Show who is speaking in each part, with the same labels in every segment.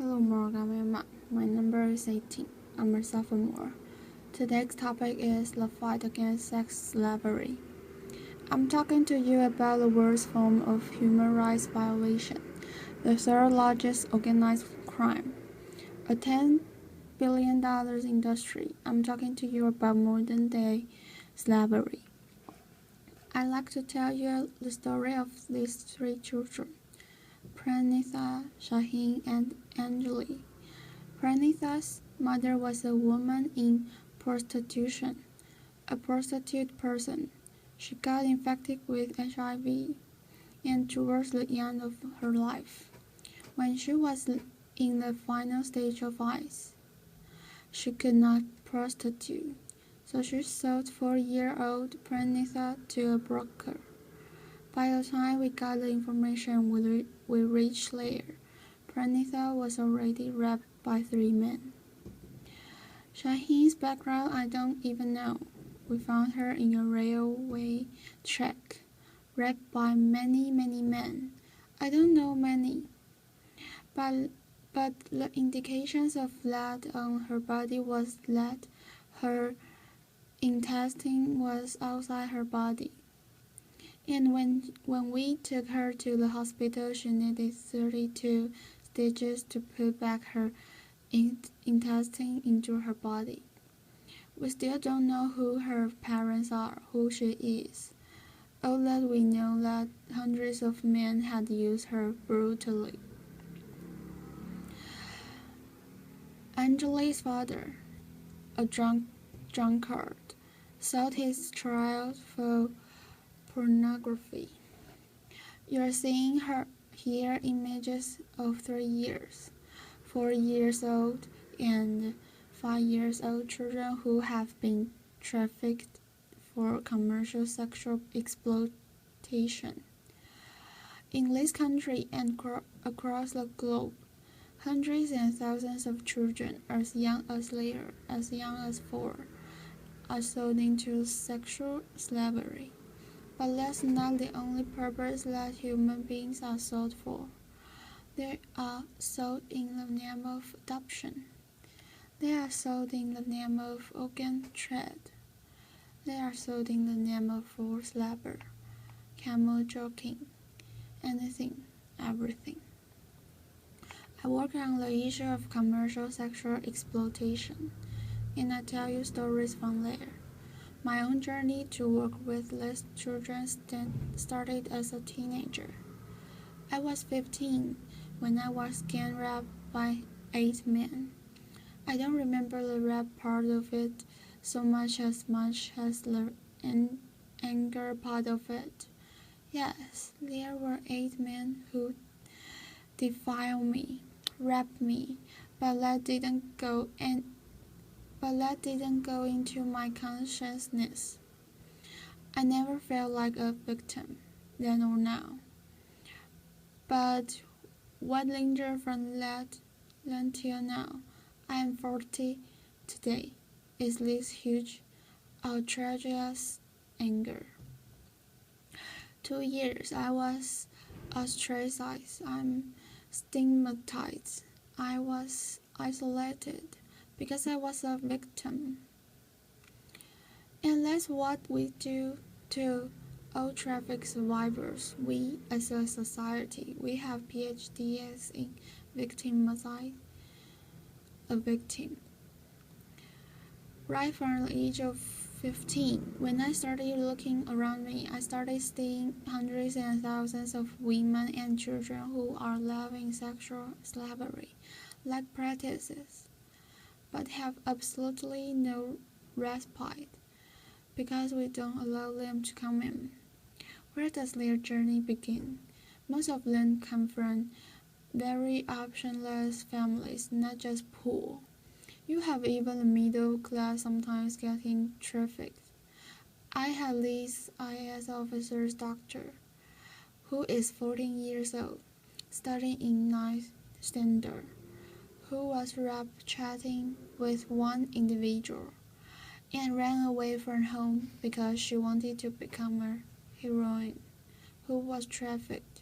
Speaker 1: Hello, Morgan. My number is 18. I'm a sophomore. Today's topic is the fight against sex slavery. I'm talking to you about the worst form of human rights violation, the third largest organized crime, a $10 billion industry. I'm talking to you about modern day slavery. I'd like to tell you the story of these three children, Pranitha, Shaheen, and Anjali. Pranitha's mother was a woman in prostitution, a prostitute person. She got infected with HIV, and towards the end of her life, when she was in the final stage of ICE, she could not prostitute, so she sold 4-year-old Pranitha to a broker. By the time we got the information we reached later, Pranitha was already raped by 3 men. Shaheen's background I don't even know. We found her in a railway track, raped by many men. I don't know many, but the indications of blood on her body was that her intestine was outside her body. And when we took her to the hospital, she needed 32 stitches to put back her intestine into her body. We still don't know who her parents are, who she is. All that we know that hundreds of men had used her brutally. Anjali's father, a drunkard, sold his child for pornography. You're seeing here images of 3 years, 4 years old, and 5 years old children who have been trafficked for commercial sexual exploitation. In this country and across the globe, hundreds and thousands of children as young as 4, are sold into sexual slavery. But that's not the only purpose that human beings are sold for. They are sold in the name of adoption. They are sold in the name of organ trade. They are sold in the name of forced labor, camel jockeying, anything, everything. I work on the issue of commercial sexual exploitation, and I tell you stories from there. My own journey to work with these children started as a teenager. I was 15 when I was gang raped by 8 men. I don't remember the rap part of it so much as the anger part of it. Yes, there were 8 men who defiled me, raped me, but that didn't go into my consciousness. I never felt like a victim, then or now. But what lingered from that then till now, I am 40 today, is this huge, outrageous anger. 2 years I was ostracized, I'm stigmatized, I was isolated because I was a victim. And that's what we do to all traffic survivors. We as a society, we have PhDs in victimicide a victim. Right from the age of 15, when I started looking around me, I started seeing hundreds and thousands of women and children who are living sexual slavery, like practices, but have absolutely no respite, because we don't allow them to come in. Where does their journey begin? Most of them come from very optionless families, not just poor. You have even the middle class sometimes getting trafficked. I had this IS officer's doctor, who is 14 years old, studying in 9th standard, who was raped chatting with one individual, and ran away from home because she wanted to become a heroine, who was trafficked.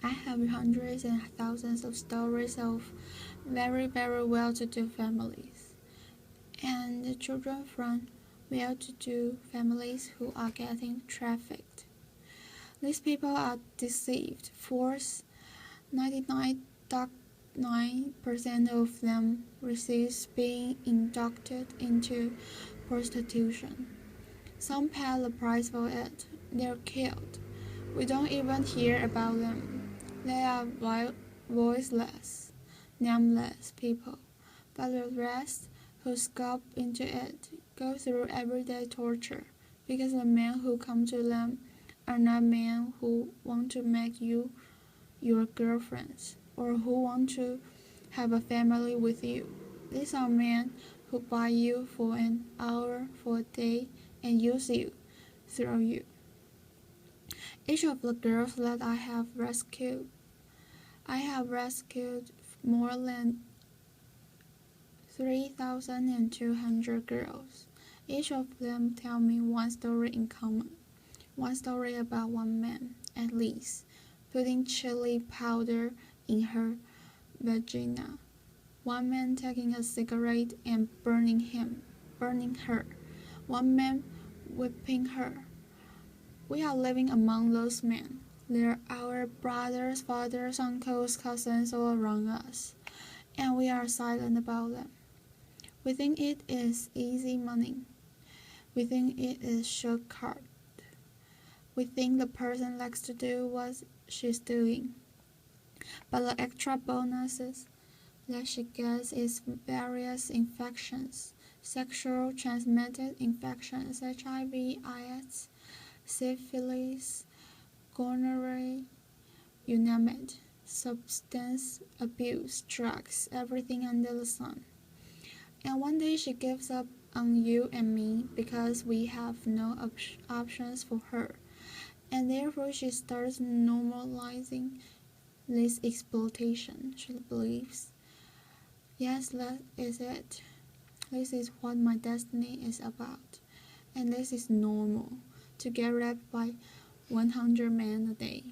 Speaker 1: I have hundreds and thousands of stories of very, very well-to-do families and children from well-to-do families who are getting trafficked. These people are deceived, forced. 99.9% of them receive being inducted into prostitution. Some pay the price for it. They're killed. We don't even hear about them. They are voiceless, nameless people. But the rest who scope into it go through everyday torture because the men who come to them are not men who want to make you your girlfriends or who want to have a family with you. These are men who buy you for an hour, for a day, and use you, throw you. Each of the girls that I have rescued more than 3,200 girls. Each of them tell me one story in common, one story about one man, at least, putting chili powder in her vagina, one man taking a cigarette and burning her, one man whipping her. We are living among those men. They're our brothers, fathers, uncles, cousins all around us, and we are silent about them. We think it is easy money. We think it is shortcut. We think the person likes to do what she's doing. But the extra bonuses that she gets is various infections, sexual transmitted infections, HIV, AIDS, syphilis, gonorrhea, you name it, substance abuse, drugs, everything under the sun. And one day she gives up on you and me because we have no options for her, and therefore she starts normalizing this exploitation. She believes, yes, that is it. This is what my destiny is about, and this is normal, to get raped by 100 men a day.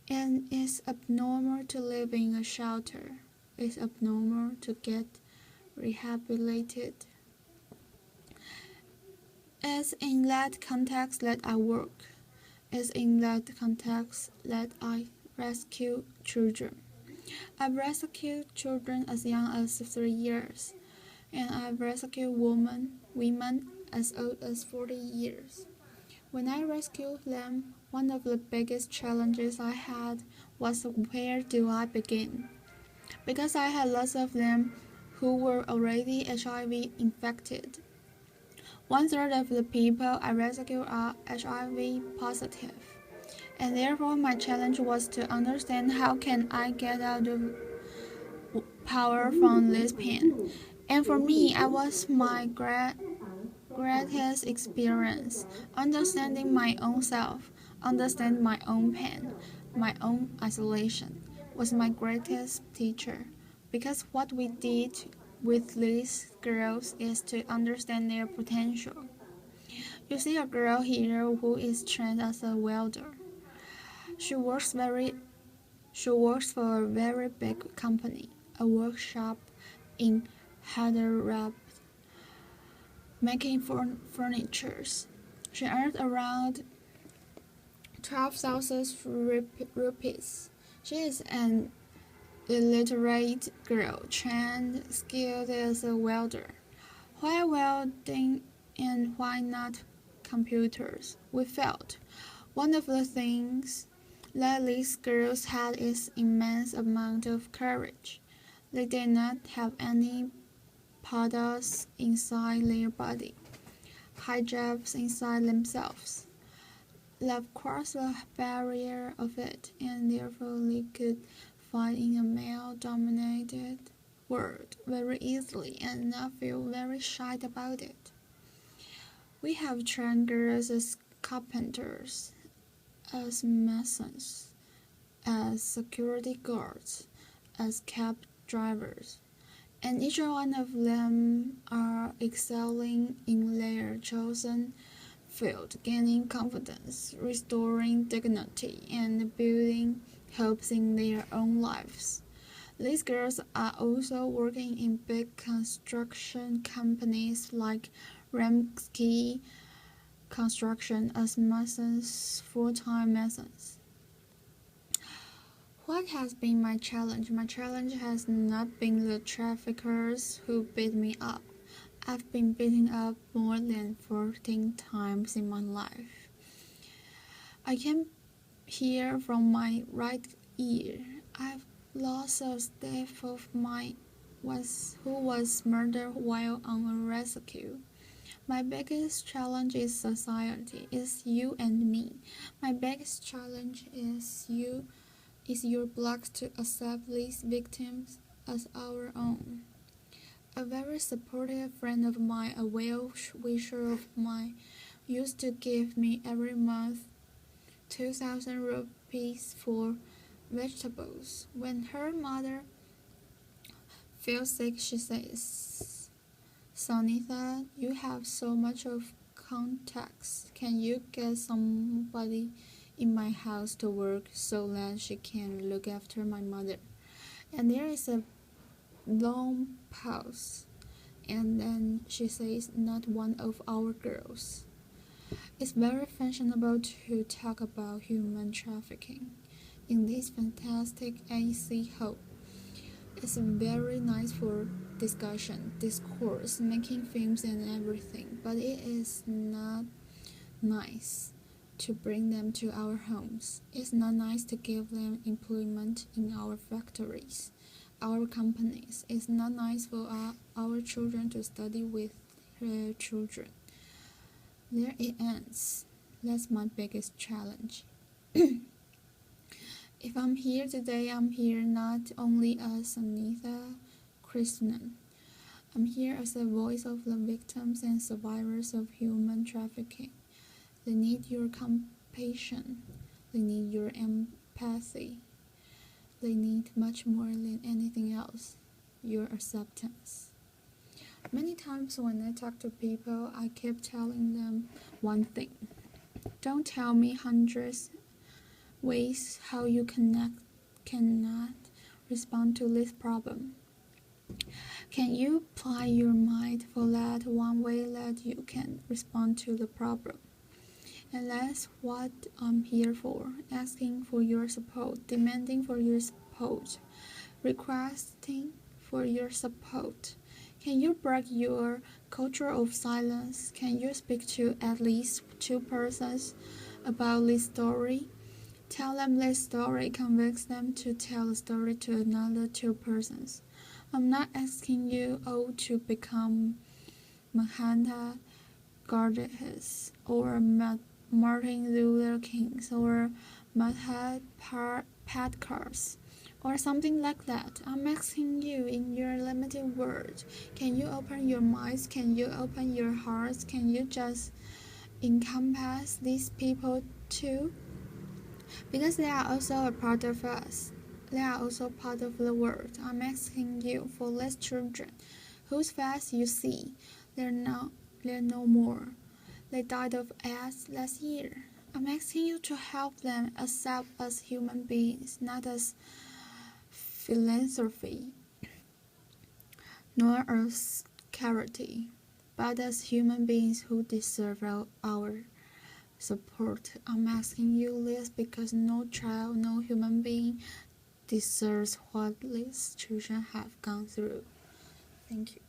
Speaker 1: And it's abnormal to live in a shelter. It's abnormal to get rehabilitated. It's in that context that I work. It's in that context that I rescue children. I've rescued children as young as 3 years, and I've rescued women as old as 40 years. When I rescued them, one of the biggest challenges I had was where do I begin? Because I had lots of them who were already HIV infected. 1/3 of the people I rescued are HIV positive, and therefore my challenge was to understand how can I get out of power from this pain. And for me, it was my greatest experience, understanding my own self, understanding my own pain, my own isolation, was my greatest teacher. Because what we did with these girls is to understand their potential. You see a girl here who is trained as a welder. She works for a very big company, a workshop in Hyderabad, making furniture. She earned around 12,000 rupees. She is an illiterate girl, trained, skilled as a welder. Why welding and why not computers? We felt. One of the things that these girls had is immense amount of courage. They did not have any powders inside their body, hijabs inside themselves. Love crossed the barrier of it, and therefore they could fight in a male-dominated world very easily and not feel very shy about it. We have trained girls as carpenters, as masons, as security guards, as cab drivers, and each one of them are excelling in their chosen field, gaining confidence, restoring dignity, and building hopes in their own lives. These girls are also working in big construction companies like Ramsky Construction as masons, full-time masons. What has been my challenge? My challenge has not been the traffickers who beat me up. I've been beaten up more than 14 times in my life. I can hear from my right ear. I've lost a staff of mine who was murdered while on a rescue. My biggest challenge is society, is you and me. My biggest challenge is your block to accept these victims as our own. A very supportive friend of mine, a well-wisher of mine, used to give me every month 2,000 rupees for vegetables. When her mother fell sick, she says, Sunitha, you have so much of contacts. Can you get somebody in my house to work so that she can look after my mother? And there is a long pause, and then she says, not one of our girls. It's very fashionable to talk about human trafficking in this fantastic AC hole. It's very nice for discussion, discourse, making films and everything, but it is not nice to bring them to our homes. It's not nice to give them employment in our factories, our companies. It's not nice for our children to study with their children. There it ends. That's my biggest challenge. If I'm here today, I'm here not only as Sunitha Krishnan. I'm here as a voice of the victims and survivors of human trafficking. They need your compassion. They need your empathy. They need much more than anything else, your acceptance. Many times when I talk to people, I keep telling them one thing. Don't tell me hundreds ways how you cannot respond to this problem. Can you apply your mind for that one way that you can respond to the problem? And that's what I'm here for, asking for your support, demanding for your support, requesting for your support. Can you break your culture of silence? Can you speak to at least 2 persons about this story? Tell them this story, convince them to tell the story to another 2 persons. I'm not asking you all to become Mahatma Gandhi or Martin Luther King or Mahatma Patkars or something like that. I'm asking you in your limited words. Can you open your minds? Can you open your hearts? Can you just encompass these people too? Because they are also a part of us. They are also part of the world. I'm asking you for less children whose face you see. They're no more. They died of AIDS last year. I'm asking you to help them accept as human beings, not as philanthropy, nor as charity, but as human beings who deserve our support. I'm asking you this because no child, no human being deserves what these children have gone through. Thank you.